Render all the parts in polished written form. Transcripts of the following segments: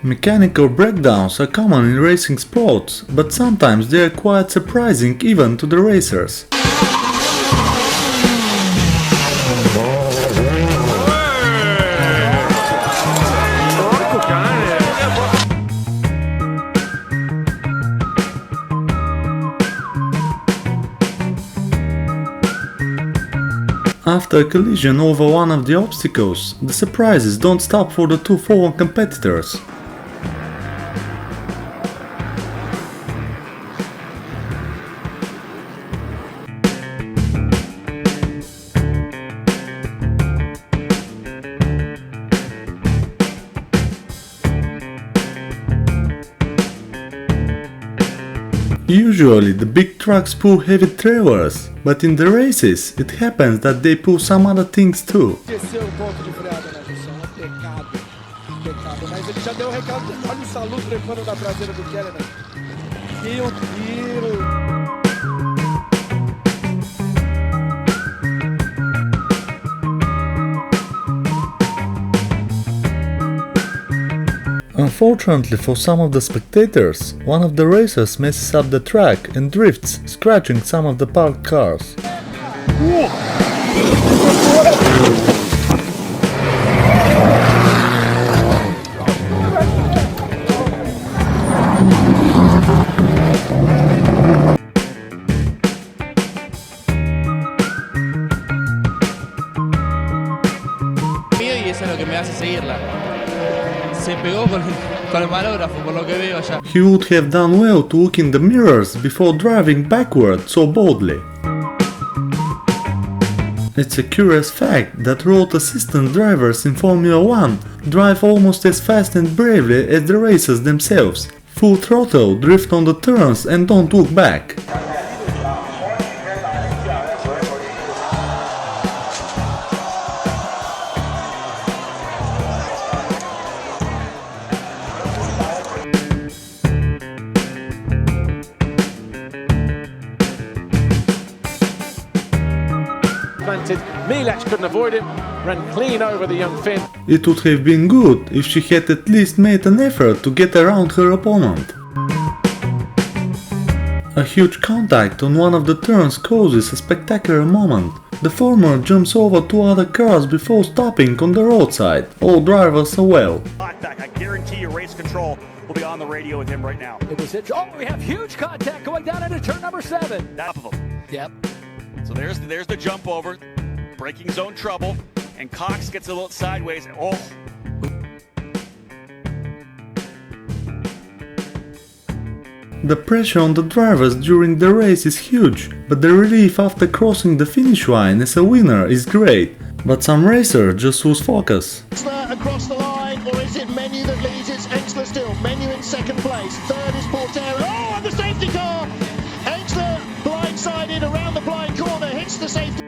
Mechanical breakdowns are common in racing sports, but sometimes they are quite surprising even to the racers. After a collision over one of the obstacles, the surprises don't stop for the two fallen competitors. Usually the big trucks pull heavy trailers, but in the races it happens that they pull some other things too. Desceu o ponto de freada na junção, é pecado, pecado, mas ele já deu o recado, olha o Salu trepando na traseira do Kellerman. Meu Deus! Unfortunately for some of the spectators, one of the racers messes up the track and drifts, scratching some of the parked cars. Y eso es lo que me hace seguirla. Se pegó con el malógrafo, por lo que veo allá. He would have done well to look in the mirrors before driving backward so boldly. It's a curious fact that road assistant drivers in Formula 1 drive almost as fast and bravely as the racers themselves. Full throttle, drift on the turns and don't look back. Milac couldn't avoid him, ran clean over the young Finn. It would have been good if she had at least made an effort to get around her opponent. A huge contact on one of the turns causes a spectacular moment. The former jumps over two other cars before stopping on the roadside. All drivers are well. I guarantee you race control will be on the radio with him right now. It was hit. Oh, we have huge contact going down into turn number 7. Top of him. Yep. So there's the jump over, braking zone trouble, and Cox gets a little sideways. Oh. The pressure on the drivers during the race is huge, but the relief after crossing the finish line as a winner is great. But some racers just lose focus. Across the line, or is it Menu that leads? It's Engstler still. Menu in second place. Third is Portero. Oh, and the safety car! Engstler blindsided around the blind corner, hits the safety.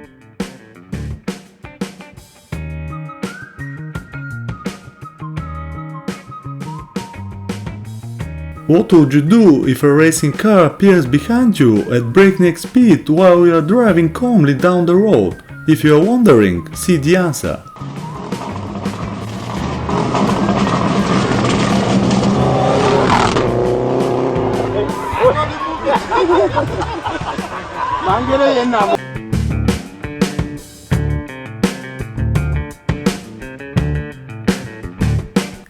What would you do if a racing car appears behind you at breakneck speed while you are driving calmly down the road? If you are wondering, see the answer.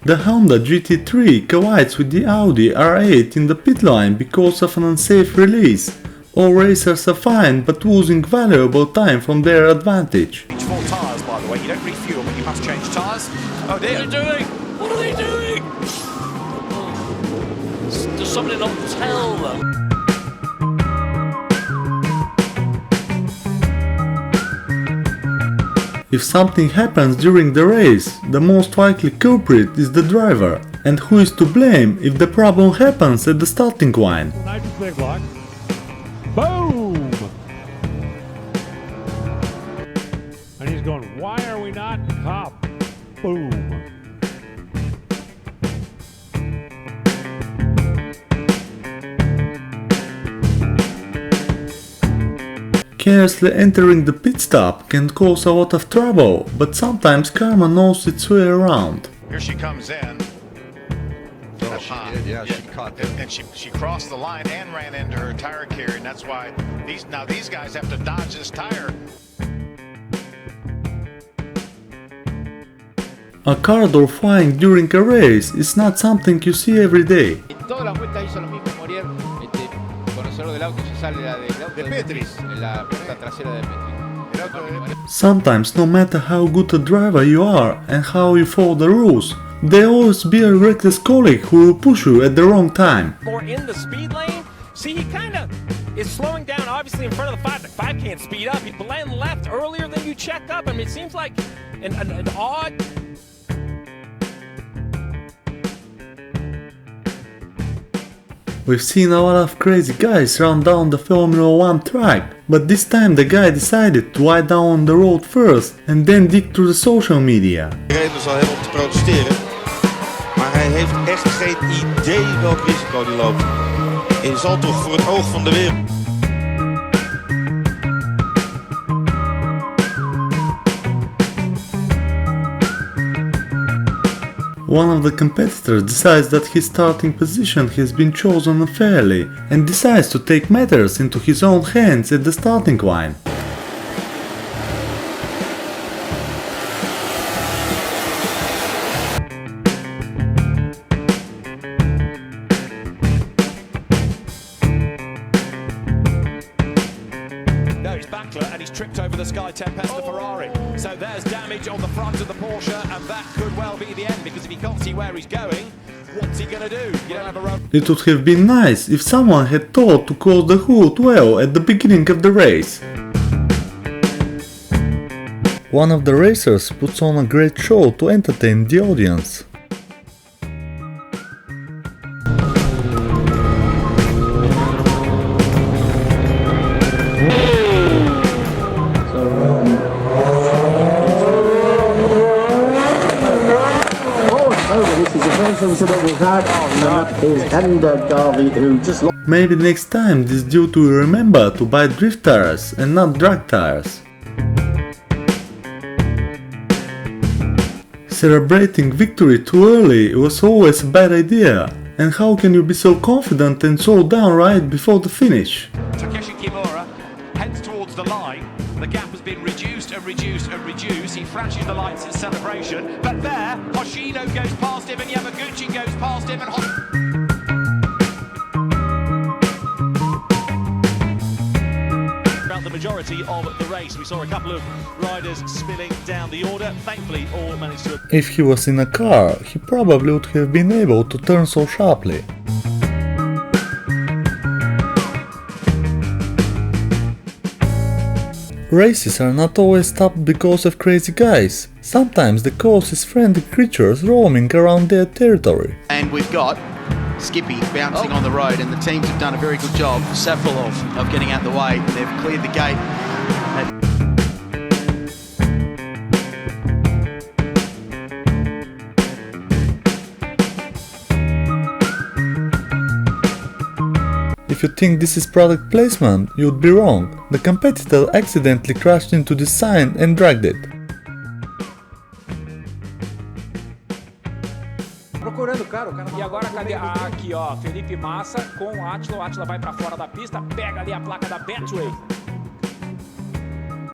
The Honda GT3 collides with the Audi R8 in the pit line because of an unsafe release. All racers are fine but losing valuable time from their advantage. Change 4 tyres, by the way. You don't refuel, but you must change tyres. Oh dear. What are they doing? What are they doing? Does somebody not tell them? If something happens during the race, the most likely culprit is the driver. And who is to blame if the problem happens at the starting line? Nice big block. Boom! And he's going, why are we not top? Boom! Carelessly entering the pit stop can cause a lot of trouble, but sometimes karma knows its way around. Here she comes in. she did. Yeah, she caught that. And she crossed the line and ran into her tire carrier, and that's why these guys have to dodge this tire. A car door flying during a race is not something you see every day. En todas las vueltas hizo lo mismo, Morier, conocedor del auto, se sale del auto de Petri, en la puerta trasera de Petri. Sometimes, no matter how good a driver you are and how you follow the rules, there will always be a reckless colleague who will push you at the wrong time. More in the speed lane. See, he kind of is slowing down, obviously, in front of the 5. The 5 can't speed up. He blend left earlier than you check up. I mean, it seems like an odd... We've seen a lot of crazy guys run down the Formula 1 track, but this time the guy decided to lie down on the road first and then dig through the social media. De reden is al heel op te protesteren, maar hij heeft echt geen idee welk risico hij loopt. Hij zal toch voor het oog van de wereld. One of the competitors decides that his starting position has been chosen unfairly and decides to take matters into his own hands at the starting line. No, he's Backler and he's tripped over the Sky Tempest, the Ferrari. So there's damage on the front of the Porsche, and that could well be the end, because if he can't see where he's going, what's he going to do? You don't have a road. It would have been nice if someone had thought to close the hood well at the beginning of the race. One of the racers puts on a great show to entertain the audience. Maybe next time this dude will remember to buy drift tires and not drag tires. Celebrating victory too early was always a bad idea, and how can you be so confident and so down right before the finish? Takeshi Kimura heads towards the line. The gap has been reduced and reduced and reduced. He flashes the lights in celebration. But there, Hoshino goes past him and Yamaguchi goes past him and throughout the majority of the race, we saw a couple of riders spilling down the order. Thankfully, all managed to... If he was in a car, he probably would have been able to turn so sharply. Races are not always stopped because of crazy guys. Sometimes the cause is friendly creatures roaming around their territory. And we've got Skippy bouncing on the road, and the teams have done a very good job, several of getting out the way. They've cleared the gate. If you think this is product placement, you'd be wrong. The competitor accidentally crashed into the sign and dragged it. Procurando o cara E agora cadê? Aqui ó, Felipe Massa com o Átila vai pra fora da pista, pega ali a placa da Betway.